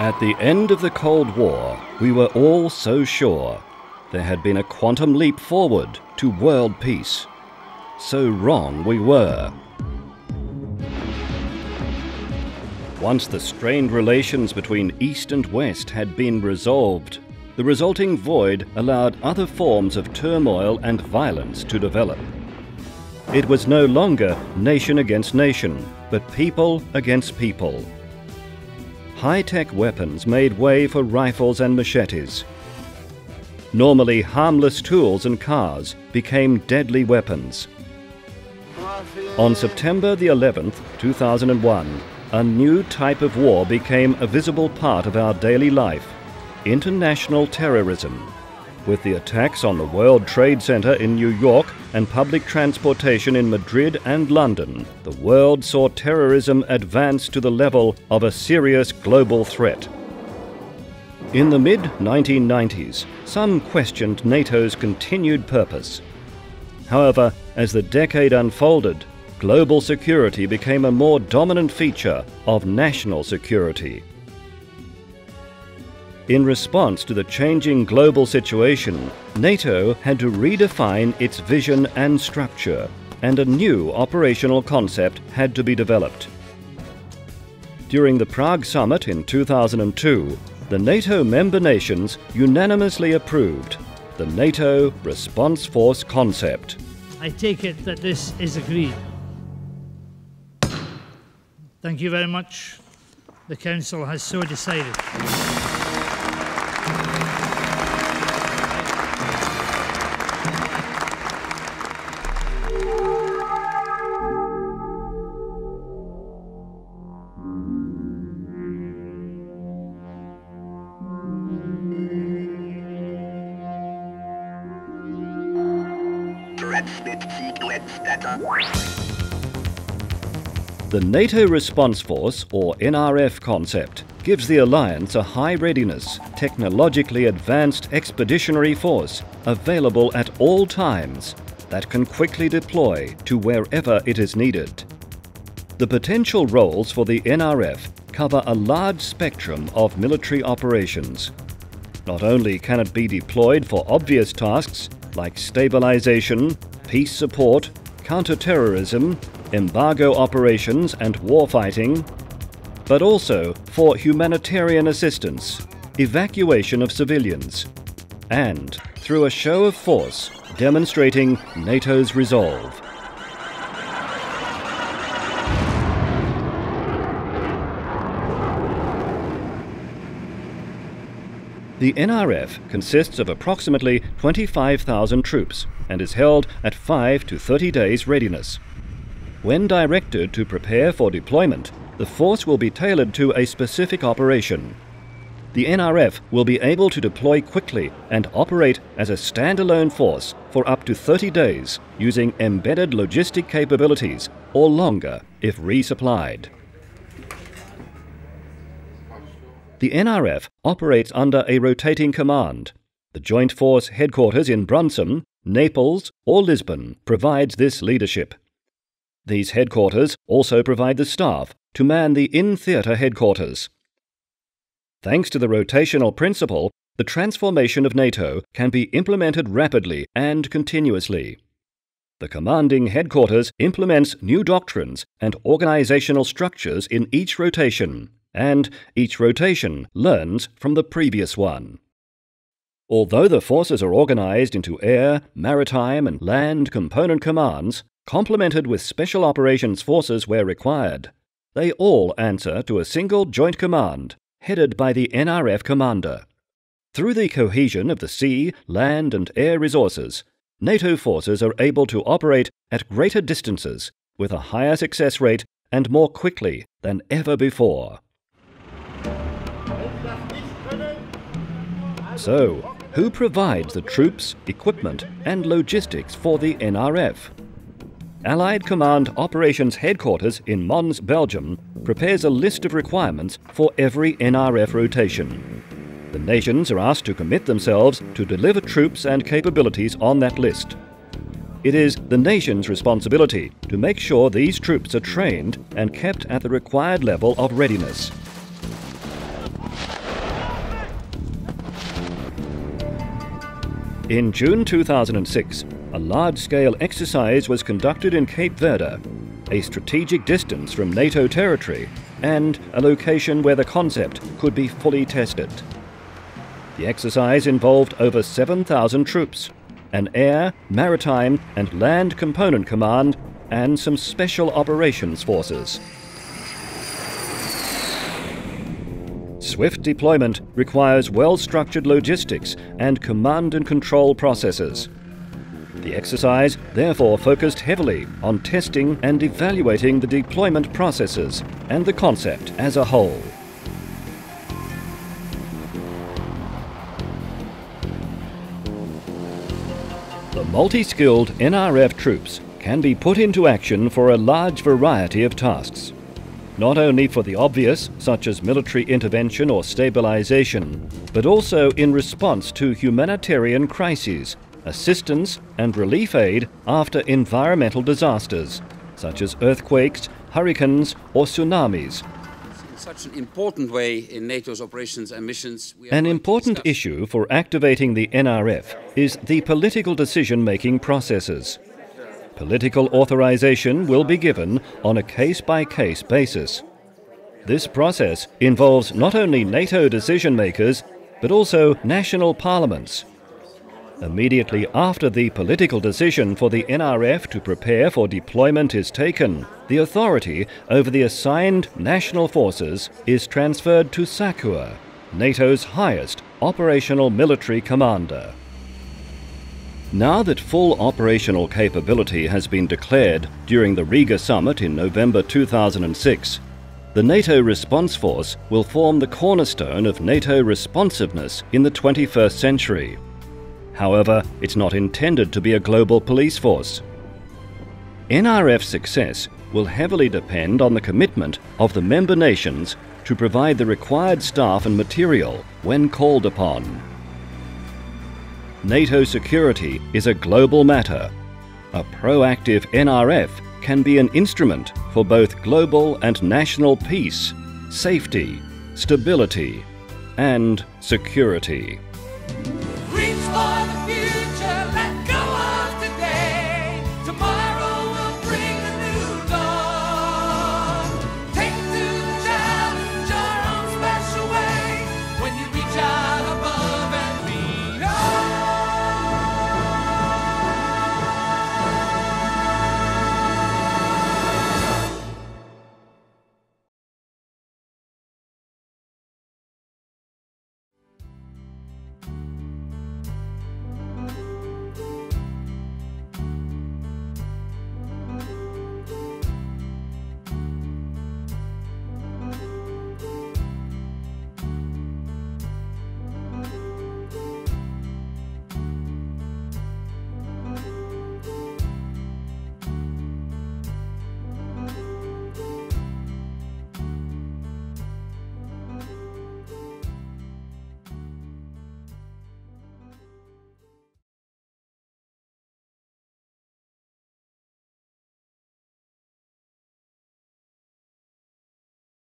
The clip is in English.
At the end of the Cold War, we were all so sure there had been a quantum leap forward to world peace. So wrong we were. Once the strained relations between East and West had been resolved, the resulting void allowed other forms of turmoil and violence to develop. It was no longer nation against nation, but people against people. High-tech weapons made way for rifles and machetes. Normally harmless tools and cars became deadly weapons. On September the 11th, 2001, a new type of war became a visible part of our daily life: international terrorism. With the attacks on the World Trade Center in New York and public transportation in Madrid and London, the world saw terrorism advance to the level of a serious global threat. In the mid-1990s, some questioned NATO's continued purpose. However, as the decade unfolded, global security became a more dominant feature of national security. In response to the changing global situation, NATO had to redefine its vision and structure, and a new operational concept had to be developed. During the Prague Summit in 2002, the NATO member nations unanimously approved the NATO Response Force concept. I take it that this is agreed. Thank you very much. The Council has so decided. The NATO Response Force, or NRF concept, gives the alliance a high readiness, technologically advanced expeditionary force available at all times that can quickly deploy to wherever it is needed. The potential roles for the NRF cover a large spectrum of military operations. Not only can it be deployed for obvious tasks like stabilization, peace support, counter-terrorism, embargo operations and warfighting, but also for humanitarian assistance, evacuation of civilians, and through a show of force demonstrating NATO's resolve. The NRF consists of approximately 25,000 troops and is held at 5 to 30 days readiness. When directed to prepare for deployment, the force will be tailored to a specific operation. The NRF will be able to deploy quickly and operate as a standalone force for up to 30 days using embedded logistic capabilities, or longer if resupplied. The NRF operates under a rotating command. The Joint Force headquarters in Brunsum, Naples, or Lisbon provides this leadership. These headquarters also provide the staff to man the in-theatre headquarters. Thanks to the rotational principle, the transformation of NATO can be implemented rapidly and continuously. The commanding headquarters implements new doctrines and organizational structures in each rotation, and each rotation learns from the previous one. Although the forces are organized into air, maritime, and land component commands, complemented with special operations forces where required, they all answer to a single joint command, headed by the NRF commander. Through the cohesion of the sea, land, and air resources, NATO forces are able to operate at greater distances with a higher success rate and more quickly than ever before. So, who provides the troops, equipment, and logistics for the NRF? Allied Command Operations Headquarters in Mons, Belgium, prepares a list of requirements for every NRF rotation. The nations are asked to commit themselves to deliver troops and capabilities on that list. It is the nation's responsibility to make sure these troops are trained and kept at the required level of readiness. In June 2006, a large-scale exercise was conducted in Cape Verde, a strategic distance from NATO territory and a location where the concept could be fully tested. The exercise involved over 7,000 troops, an air, maritime and land component command and some special operations forces. Swift deployment requires well-structured logistics and command and control processes. The exercise therefore focused heavily on testing and evaluating the deployment processes and the concept as a whole. The multi-skilled NRF troops can be put into action for a large variety of tasks. Not only for the obvious, such as military intervention or stabilization, but also in response to humanitarian crises, assistance and relief aid after environmental disasters, such as earthquakes, hurricanes or tsunamis. In such an important way in NATO's operations and missions, an important issue for activating the NRF is the political decision-making processes. Political authorization will be given on a case-by-case basis. This process involves not only NATO decision-makers, but also national parliaments. Immediately after the political decision for the NRF to prepare for deployment is taken, the authority over the assigned national forces is transferred to SACEUR, NATO's highest operational military commander. Now that full operational capability has been declared during the Riga summit in November 2006, the NATO Response Force will form the cornerstone of NATO responsiveness in the 21st century. However, it's not intended to be a global police force. NRF success will heavily depend on the commitment of the member nations to provide the required staff and material when called upon. NATO security is a global matter. A proactive NRF can be an instrument for both global and national peace, safety, stability, and security.